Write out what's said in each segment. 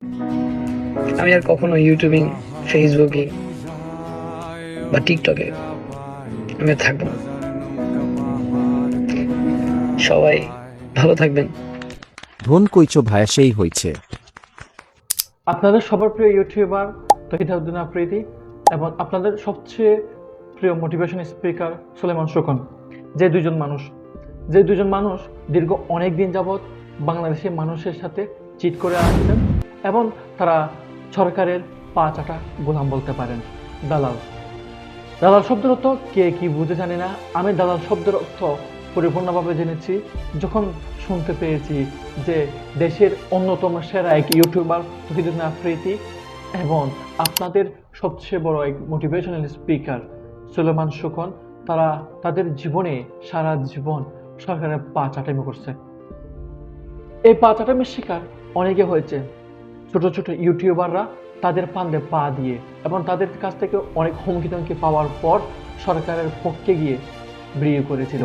আমি আর কখনো YouTubing, Facebooking বা টিকটকে আমি আর থাকবো না। সবাই ভালো থাকবেন। ধন কইছো ভায়া সেই হইছে। আপনাদের সবার প্রিয় ইউটিউবার তহিদ আফ্রিদি এবং আপনাদের সবচেয়ে প্রিয় মোটিভেশন স্পিকার সুলেমান সুখন, যে দুজন মানুষ দীর্ঘ অনেক দিন যাবৎ বাংলাদেশের মানুষের সাথে চিট করে আসছেন এবং তারা সরকারের পা চাটা গোলাম বলতে পারেন। দালাল দালাল শব্দের অর্থ কে কি বুঝে জানি না। আমি দালাল শব্দের অর্থ পরিপূর্ণভাবে জেনেছি যখন শুনতে পেয়েছি যে দেশের অন্যতম সেরা এক ইউটিউবার তহিদুদ্দিন আফ্রিদি এবং আপনাদের সবচেয়ে বড় এক মোটিভেশনাল স্পিকার সুলেমান সুখন তারা তাদের জীবনে সারা জীবন সরকারের পা চাটামি করছে। এই পা চাটামির শিকার অনেকে হয়েছে। ছোট ছোট ইউটিউবাররা তাদের ফান্দে পা দিয়ে এবং তাদের কাছ থেকে অনেক হুমকি ধমকি পাওয়ার পর সরকারের পক্ষে গিয়ে বিয়ে করেছিল।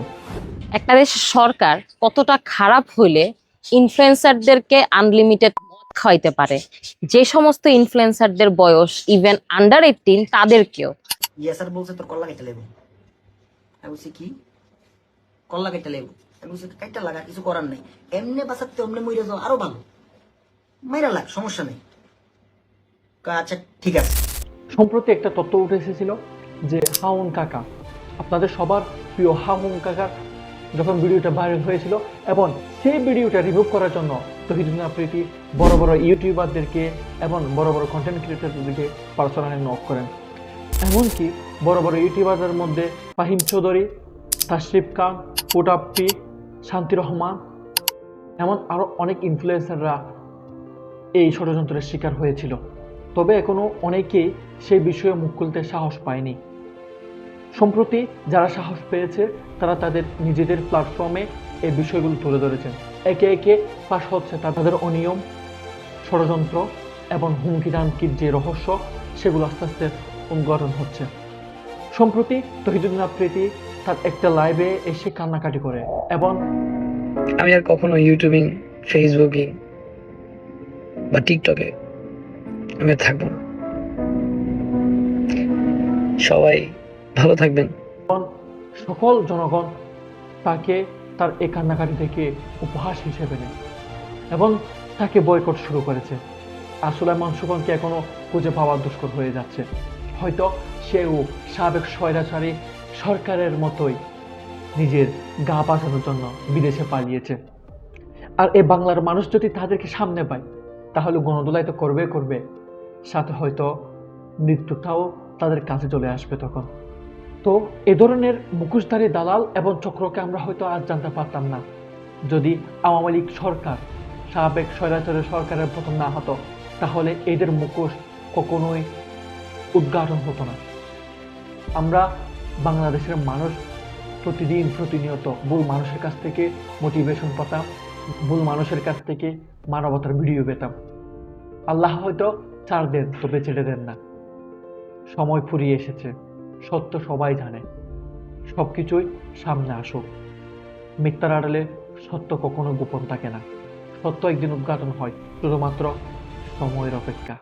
একটা দেশের সরকার কতটা খারাপ হইলে ইনফ্লুয়েন্সারদেরকে আনলিমিটেড মদ খাওয়াইতে পারে, যে সমস্ত ইনফ্লুয়েন্সারদের বয়স ইভেন আন্ডার 18 তাদেরকেও। স্যার বলছে তোর কল্লা কেটে লেবু। আমি বলছি কি কল্লা কেটে লেবু? আমি বলছি কাইটা লাগা, কিছু করার নাই, এমনি বাঁচাতে অমনি মরে যাও আরো ভালো, মাইরা লাগ, সমস্যা নেই। আচ্ছা ঠিক আছে। সম্প্রতি একটা তথ্য উঠে এসেছিল যে হাউন কাকা, আপনাদের সবার প্রিয় হাউন কাকার যখন ভিডিওটা ভাইরাল হয়েছিল এবং সেই ভিডিওটা রিমুভ করার জন্য তহিদুদ্দিন আফ্রিদি বড় বড় ইউটিউবারদেরকে এবং বড় বড় কন্টেন্ট ক্রিয়েটরদেরকে পার্সোনালি নক করেন। এমনকি বড় বড় ইউটিউবারদের মধ্যে ফাহিম চৌধুরী, তাশরিফ খান, পুটাপ্পি, শান্তি রহমান এমন আরও অনেক ইনফ্লুয়েন্সাররা এই ষড়যন্ত্রের শিকার হয়েছিল। তবে এখনও অনেকেই সেই বিষয়ে মুখ খুলতে সাহস পায়নি। সম্প্রতি যারা সাহস পেয়েছে তারা তাদের নিজেদের প্ল্যাটফর্মে এই বিষয়গুলো তুলে ধরেছেন। একে একে ফাঁস হচ্ছে তাদের অনিয়ম, ষড়যন্ত্র এবং হুমকি দামকির যে রহস্য সেগুলো আস্তে আস্তে উদ্ঘাটন হচ্ছে। সম্প্রতি তহিদুদ্দিন আফ্রিদি তার একটা লাইভে এসে কান্নাকাটি করে এবং আমি আর কখনো ইউটিউবিং, ফেসবুকিং বা টিকটকে আমি আর থাকবো না। সবাই ভালো থাকবেন। সকল জনগণ তাকে তার এই কান্নাকাটি থেকে উপহাস হিসেবে নেয় এবং তাকে বয়কট শুরু করেছে। আর সুলেমান সুখনকে এখনো খুঁজে পাওয়া দুষ্কর হয়ে যাচ্ছে। হয়তো সেও সাবেক স্বৈরাচারী সরকারের মতোই নিজের গা বাঁচানোর জন্য বিদেশে পালিয়েছে। আর এই বাংলার মানুষ যদি তাদেরকে সামনে পায় তাহলে গণদোলাই তো করবে, সাথে হয়তো মৃত্যুটাও তাদের কাছে চলে আসবে তখন। তো এ ধরনের মুখোশধারী দালাল এবং চক্রকে আমরা হয়তো আজ জানতে পারতাম না যদি আওয়ামী লীগ সরকার, সাবেক স্বৈরাচারী সরকারের পতন না হতো, তাহলে এদের মুখোশ কখনোই উদ্ঘাটন হতো না। আমরা বাংলাদেশের মানুষ প্রতিনিয়ত ভুল মানুষের কাছ থেকে মোটিভেশন পেতাম, ভুল মানুষের কাছ থেকে মানবতার ভিডিও পেতাম। আল্লাহ হয়তো ছাড় দেন, তবে ছেড়ে দেন না। সময় ফুরিয়ে এসেছে, সত্য সবাই জানে, সবকিছুই সামনে আসুক। মিথ্যার আড়ালে সত্য কখনো গোপন থাকে না। সত্য একদিন উদ্ঘাটন হয়, শুধুমাত্র সময়ের অপেক্ষা।